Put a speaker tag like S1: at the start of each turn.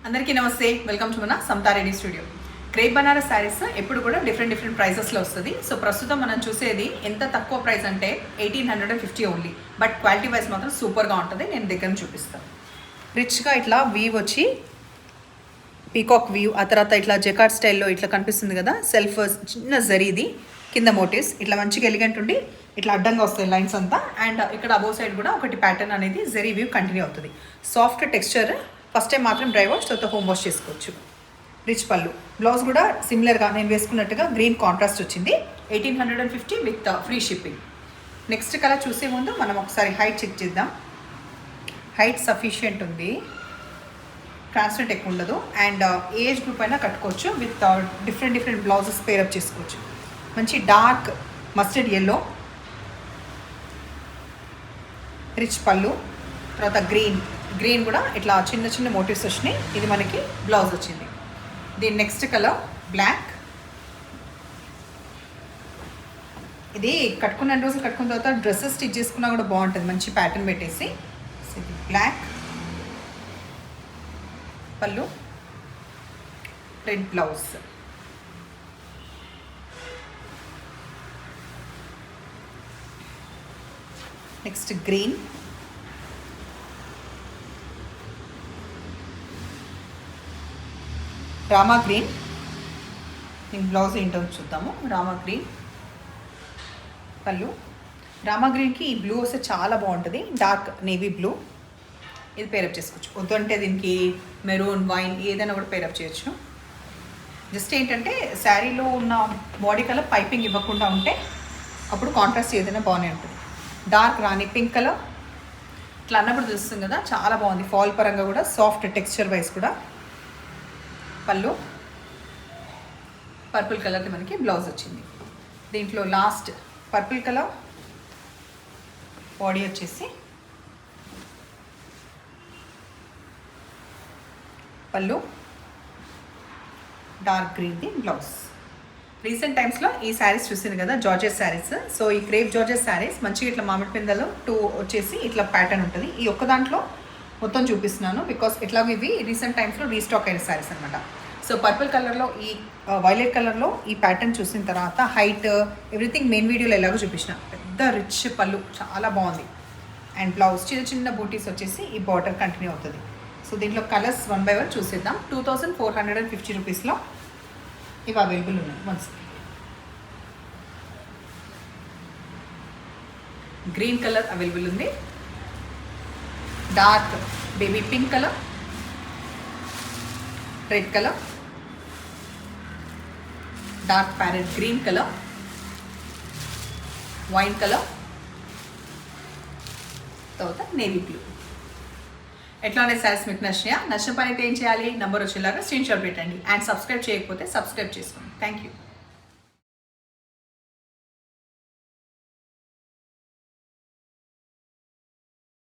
S1: అందరికీ నమస్తే, welcome to మన సమతా రెడ్డి స్టూడియో. క్రేప్ బనారస్ శారీస్ ఎప్పుడు కూడా డిఫరెంట్ ప్రైజెస్లో వస్తుంది. సో ప్రస్తుతం మనం చూసేది ఎంత తక్కువ ప్రైస్ అంటే 1850 ఓన్లీ. బట్ క్వాలిటీ వైజ్ మాత్రం సూపర్గా ఉంటుంది. నేను దగ్గర చూపిస్తాను. రిచ్గా ఇట్లా వీవ్ వచ్చి పీకాక్ వ్యూ, ఆ తర్వాత ఇట్లా జెకార్డ్ స్టైల్లో ఇట్లా కనిపిస్తుంది కదా, సెల్ఫ్ చిన్న జరీది కింద మోటివ్స్ ఇట్లా మంచిగా ఎలిగెంట్ ఉండి ఇట్లా అడ్డంగా వస్తాయి లైన్స్ అంతా. అండ్ ఇక్కడ అబోవ్ సైడ్ కూడా ఒకటి ప్యాటర్న్ అనేది జరీ వ్యూ కంటిన్యూ అవుతుంది. Soft texture. ఫస్ట్ టైం మాత్రం డ్రై వాష్, తర్వాత హోమ్ వాష్ చేసుకోవచ్చు. రిచ్ పళ్ళు. బ్లౌజ్ కూడా సిమిలర్గా నేను వేసుకున్నట్టుగా గ్రీన్ కాంట్రాస్ట్ వచ్చింది. 1850 with free shipping. Next colour చూసే ముందు మనం ఒకసారి హైట్ చెక్ చేద్దాం. హైట్ సఫిషియంట్ ఉంది, ట్రాన్స్పరెంట్ ఎక్కువ ఉండదు. అండ్ ఏజ్ గ్రూప్ అయినా కట్టుకోవచ్చు. విత్ డిఫరెంట్ బ్లౌజెస్ పేరప్ చేసుకోవచ్చు. మంచి డార్క్ మస్టర్డ్ ఎల్లో, రిచ్ పళ్ళు, తర్వాత గ్రీన్ కూడా ఇట్లా చిన్న మోటివ్స్ వచ్చినాయి. ఇది మనకి బ్లౌజ్ వచ్చింది. దీని నెక్స్ట్ కలర్ బ్లాక్. ఇది కట్టుకున్న రోజులు కట్టుకున్న తర్వాత డ్రెస్సెస్ స్టిచ్ చేసుకున్నా కూడా బాగుంటుంది, మంచి ప్యాటర్న్ పెట్టేసి. ఇది బ్లాక్ పళ్ళు, red blouse. Next green, Rama green. దీని బ్లౌజ్ ఏంటో చూద్దాము. రామా గ్రీన్ పళ్ళు. రామా గ్రీన్కి ఈ బ్లూ వస్తే చాలా బాగుంటుంది, డార్క్ నేవీ బ్లూ. ఇది పేరప్ చేసుకోవచ్చు. వద్దంటే దీనికి మెరూన్, వైన్ ఏదైనా కూడా పేరప్ చేయొచ్చు. జస్ట్ ఏంటంటే శారీలో ఉన్న బాడీ కలర్ పైపింగ్ ఇవ్వకుండా ఉంటే అప్పుడు కాంట్రాస్ట్ ఏదైనా బాగానే ఉంటుంది. డార్క్ రాణి పింక్ కలర్ ఇట్లా అన్నప్పుడు తెలుస్తుంది కదా, చాలా బాగుంది. ఫాల్ పరంగా కూడా సాఫ్ట్ టెక్స్చర్ వైజ్ కూడా. పళ్ళు పర్పుల్ కలర్ది మనకి బ్లౌజ్ వచ్చింది. దీంట్లో లాస్ట్ పర్పుల్ కలర్. బాడీ వచ్చేసి పళ్ళు, డార్క్ గ్రీన్ది బ్లౌజ్. రీసెంట్ టైమ్స్లో ఈ శారీస్ చూసింది కదా, జార్జెస్ శారీస్. సో ఈ క్రేప్ జార్జెస్ శారీస్ మంచిగా ఇట్లా మామిడి పిందలు 2 వచ్చేసి ఇట్లా ప్యాటర్న్ ఉంటుంది. ఈ ఒక్క దాంట్లో మొత్తం చూపిస్తున్నాను బికాస్ ఎట్లాగో ఇవి రీసెంట్ టైమ్స్లో రీస్టాక్ అయిన శారీస్ అనమాట. సో పర్పుల్ కలర్లో, ఈ వైలెట్ కలర్లో ఈ ప్యాటర్న్ చూసిన తర్వాత హైట్ ఎవ్రీథింగ్ మెయిన్ వీడియోలో ఎలాగో చూపించిన. పెద్ద రిచ్ పళ్ళు, చాలా బాగుంది. అండ్ బ్లౌజ్ చిన్న బూటీస్ వచ్చేసి ఈ బార్డర్ కంటిన్యూ అవుతుంది. సో దీంట్లో కలర్స్ 1 by 1 చూసేద్దాం. 2450 రూపీస్లో ఇవి అవైలబుల్ ఉన్నాయి. వన్స్ గ్రీన్ కలర్ అవైలబుల్ ఉంది, dark baby pink colour, red colour, dark parrot green colour, wine colour, తర్వాత నేవీ బ్లూ. ఎట్లానే శారీస్ మీకు నచ్చిన పని అయితే ఏం చేయాలి, నెంబర్ వచ్చేలాగా స్క్రీన్ షాట్ పెట్టండి. అండ్ సబ్స్క్రైబ్ చేయకపోతే సబ్స్క్రైబ్ చేసుకోండి. Thank you.